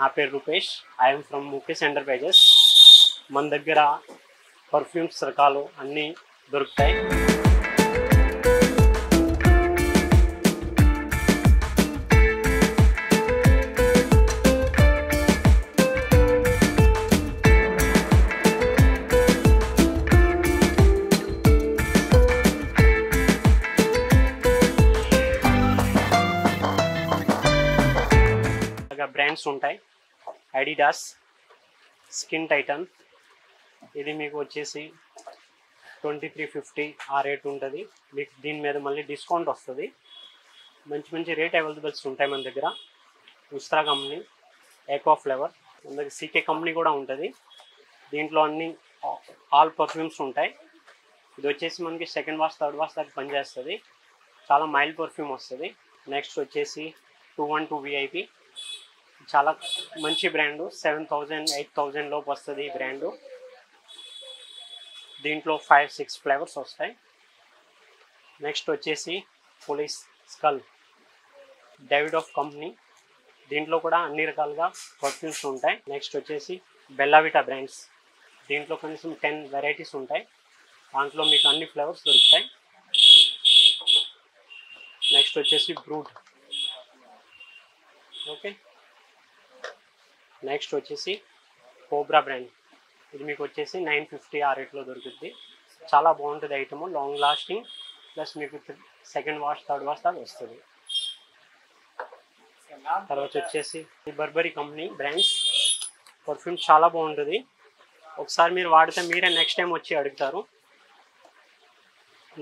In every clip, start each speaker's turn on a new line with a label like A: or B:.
A: నా పేరు Rupesh. I'm from Mukesh enterprises. మన దగ్గర పర్ఫ్యూమ్స్ రకాలు అన్నీ దొరుకుతాయి. బ్రాండ్స్ ఉంటాయి. అడిడాస్, స్కిన్ టైటన్, ఇది మీకు వచ్చేసి 2350 ఆ రేట్ ఉంటుంది. మీకు దీని మీద మళ్ళీ డిస్కౌంట్ వస్తుంది. మంచి మంచి రేట్ అవైలబుల్స్ ఉంటాయి మన దగ్గర. ఉస్త్రా కంపెనీ, ఏక్వా ఫ్లేవర్, మన దగ్గర సీకే కంపెనీ కూడా ఉంటుంది. దీంట్లో అన్ని ఆల్ పర్ఫ్యూమ్స్ ఉంటాయి. ఇది వచ్చేసి మనకి సెకండ్ వాష్ థర్డ్ వాష్ దాకా పనిచేస్తుంది. చాలా మైల్డ్ పర్ఫ్యూమ్ వస్తుంది. నెక్స్ట్ వచ్చేసి 212 VIP, చాలా మంచి బ్రాండు. 7000 8000 లోపు వస్తుంది ఈ బ్రాండు. దీంట్లో 5-6 ఫ్లేవర్స్ వస్తాయి. నెక్స్ట్ వచ్చేసి police skull, David of company, దీంట్లో కూడా అన్ని రకాలుగా పర్ఫ్యూమ్స్ ఉంటాయి. నెక్స్ట్ వచ్చేసి బెల్లావిటా బ్రాండ్స్, దీంట్లో కనీసం 10 వెరైటీస్ ఉంటాయి. దాంట్లో మీకు అన్ని ఫ్లేవర్స్ దొరుకుతాయి. నెక్స్ట్ వచ్చేసి బ్రూడ్. ఓకే, నెక్స్ట్ వచ్చేసి కోబ్రా బ్రాండ్, ఇది మీకు వచ్చేసి 950 ఆ రేట్లో దొరుకుతుంది. చాలా బాగుంటుంది ఐటమ్, లాంగ్ లాస్టింగ్, ప్లస్ మీకు సెకండ్ వాష్ థర్డ్ వాష్ దాకా వస్తుంది. తర్వాత వచ్చేసి బర్బరీ కంపెనీ బ్రాండ్స్ పర్ఫ్యూమ్ చాలా బాగుంటుంది. ఒకసారి మీరు వాడితే మీరే నెక్స్ట్ టైం వచ్చి అడుగుతారు.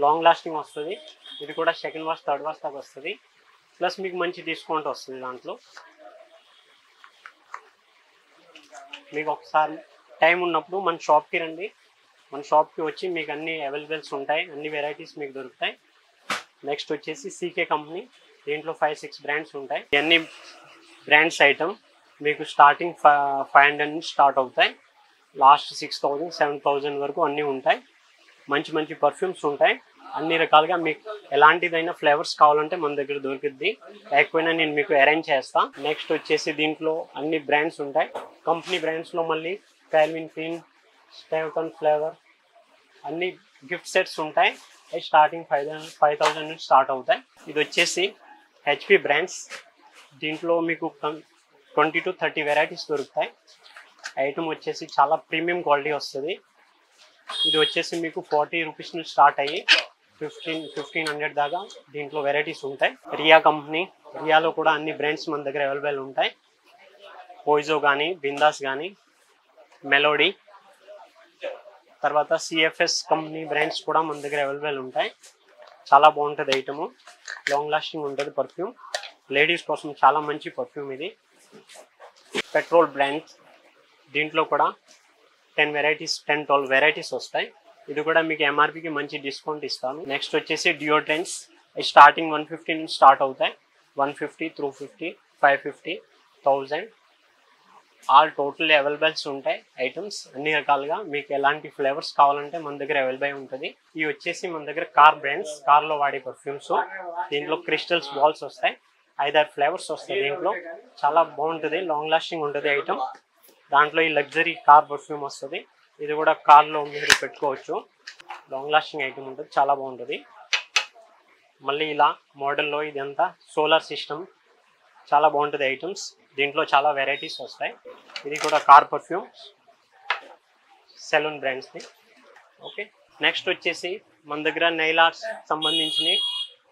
A: లాంగ్ లాస్టింగ్ వస్తుంది. ఇది కూడా సెకండ్ వాష్ థర్డ్ వాష్ దాకా వస్తుంది. ప్లస్ మీకు మంచి డిస్కౌంట్ వస్తుంది దాంట్లో. మీకు ఒకసారి టైం ఉన్నప్పుడు మన షాప్కి రండి. మన షాప్కి వచ్చి మీకు అన్ని అవైలబుల్స్ ఉంటాయి, అన్ని వెరైటీస్ మీకు దొరుకుతాయి. నెక్స్ట్ వచ్చేసి సీకే కంపెనీ, దీంట్లో 5-6 బ్రాండ్స్ ఉంటాయి. ఇవన్నీ బ్రాండ్స్ ఐటమ్ మీకు స్టార్టింగ్ 500 నుంచి స్టార్ట్ అవుతాయి. లాస్ట్ 6000 7000 వరకు అన్నీ ఉంటాయి. మంచి మంచి పర్ఫ్యూమ్స్ ఉంటాయి. అన్ని రకాలుగా మీకు ఎలాంటిదైనా ఫ్లేవర్స్ కావాలంటే మన దగ్గర దొరుకుద్ది. లేకపోయినా నేను మీకు అరేంజ్ చేస్తాను. నెక్స్ట్ వచ్చేసి దీంట్లో అన్ని బ్రాండ్స్ ఉంటాయి. కంపెనీ బ్రాండ్స్లో మళ్ళీ కాల్విన్ క్లీన్, స్టేవ్టన్ ఫ్లేవర్, అన్ని గిఫ్ట్ సెట్స్ ఉంటాయి. అవి స్టార్టింగ్ 5000 నుంచి స్టార్ట్ అవుతాయి. ఇది వచ్చేసి HP బ్రాండ్స్, దీంట్లో మీకు 20 to 30 వెరైటీస్ దొరుకుతాయి. ఐటమ్ వచ్చేసి చాలా ప్రీమియం క్వాలిటీ వస్తుంది. ఇది వచ్చేసి మీకు 40 రూపీస్ నుంచి స్టార్ట్ అయ్యి 1500 దాకా దీంట్లో వెరైటీస్ ఉంటాయి. రియా కంపెనీ, రియాలో కూడా అన్ని బ్రాండ్స్ మన దగ్గర అవైలబుల్ ఉంటాయి. పోయిజో కానీ, బిందాస్ కానీ, మెలోడీ, తర్వాత CFS కంపెనీ బ్రాండ్స్ కూడా మన దగ్గర అవైలబుల్ ఉంటాయి. చాలా బాగుంటుంది ఐటము, లాంగ్ లాస్టింగ్ ఉంటుంది పర్ఫ్యూమ్. లేడీస్ కోసం చాలా మంచి పర్ఫ్యూమ్ ఇది. పెట్రోల్ బ్రాండ్స్, దీంట్లో కూడా 10-12 వెరైటీస్ వస్తాయి. ఇది కూడా మీకు MRPకి మంచి డిస్కౌంట్ ఇస్తాను. నెక్స్ట్ వచ్చేసి డియోడ్రెంట్స్, స్టార్టింగ్ 150 నుంచి స్టార్ట్ అవుతాయి. 150, 250, 550, 1000 ఆల్ టోటల్ అవైలబుల్స్ ఉంటాయి ఐటమ్స్ అన్ని రకాలుగా. మీకు ఎలాంటి ఫ్లేవర్స్ కావాలంటే మన దగ్గర అవైలబుల్ ఉంటుంది. ఇవి వచ్చేసి మన దగ్గర కార్ బ్రాండ్స్, కార్లో వాడే పర్ఫ్యూమ్స్. దీంట్లో క్రిస్టల్స్ బాల్స్ వస్తాయి. 5-6 ఫ్లేవర్స్ వస్తాయి. దీంట్లో చాలా బాగుంటుంది, లాంగ్ లాస్టింగ్ ఉంటుంది ఐటమ్. దాంట్లో ఈ లగ్జరీ కార్ పర్ఫ్యూమ్ వస్తుంది. ఇది కూడా కార్లో మీరు పెట్టుకోవచ్చు. లాంగ్ లాస్టింగ్ ఐటమ్ ఉంటుంది, చాలా బాగుంటుంది. మళ్ళీ ఇలా మోడల్లో ఇదంతా సోలార్ సిస్టమ్, చాలా బాగుంటుంది ఐటమ్స్. దీంట్లో చాలా వెరైటీస్ వస్తాయి. ఇది కూడా కార్ పర్ఫ్యూమ్, సెలూన్ బ్రాండ్స్ది. ఓకే, నెక్స్ట్ వచ్చేసి మన దగ్గర నెయిల్ ఆర్ట్స్ సంబంధించిన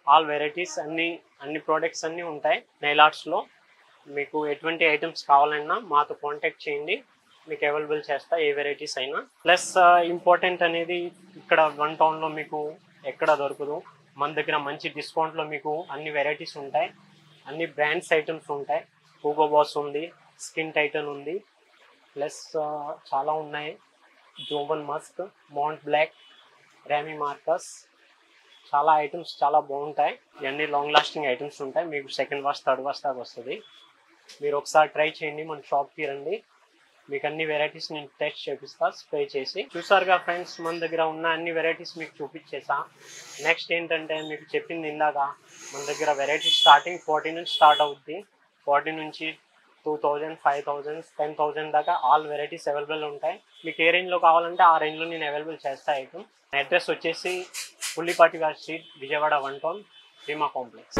A: ఆల్ వెరైటీస్, అన్ని ప్రోడక్ట్స్ అన్నీ ఉంటాయి. నెయిల్ ఆర్ట్స్లో మీకు ఎటువంటి ఐటమ్స్ కావాలన్నా మాతో కాంటాక్ట్ చేయండి, మీకు అవైలబుల్ చేస్తా ఏ వెరైటీస్ అయినా. ప్లస్ ఇంపార్టెంట్ అనేది ఇక్కడ 1 టౌన్లో మీకు ఎక్కడ దొరకదు. మన దగ్గర మంచి డిస్కౌంట్లో మీకు అన్ని వెరైటీస్ ఉంటాయి, అన్ని బ్రాండ్స్ ఐటమ్స్ ఉంటాయి. హూగో బాస్ ఉంది, స్కిన్ టైటన్ ఉంది, ప్లస్ చాలా ఉన్నాయి. జోబన్ మస్క్, మౌంట్ బ్లాక్, రేమీ మార్కస్, చాలా ఐటమ్స్ చాలా బాగుంటాయి. ఇవన్నీ లాంగ్ లాస్టింగ్ ఐటమ్స్ ఉంటాయి. మీకు సెకండ్ వాష్ థర్డ్ వాష్ దాకా వస్తుంది. మీరు ఒకసారి ట్రై చేయండి, మన షాప్కి రండి. మీకు అన్ని వెరైటీస్ నేను టెస్ట్ చేపిస్తా స్ప్రే చేసి. చూసారుగా ఫ్రెండ్స్, మన దగ్గర ఉన్న అన్ని వెరైటీస్ మీకు చూపించేసా. నెక్స్ట్ ఏంటంటే మీకు చెప్పింది ఇందాక, మన దగ్గర వెరైటీస్ స్టార్టింగ్ 40 నుంచి స్టార్ట్ అవుద్ది. 40 నుంచి 2000, 5000, 10,000 దాకా ఆల్ వెరైటీస్ అవైలబుల్ ఉంటాయి. మీకు ఏ రేంజ్లో కావాలంటే ఆ రేంజ్లో నేను అవైలబుల్ చేస్తా ఐటమ్. అడ్రస్ వచ్చేసి పుల్లిపాటి వారి స్ట్రీట్, విజయవాడ 1 టౌన్, భీమా కాంప్లెక్స్.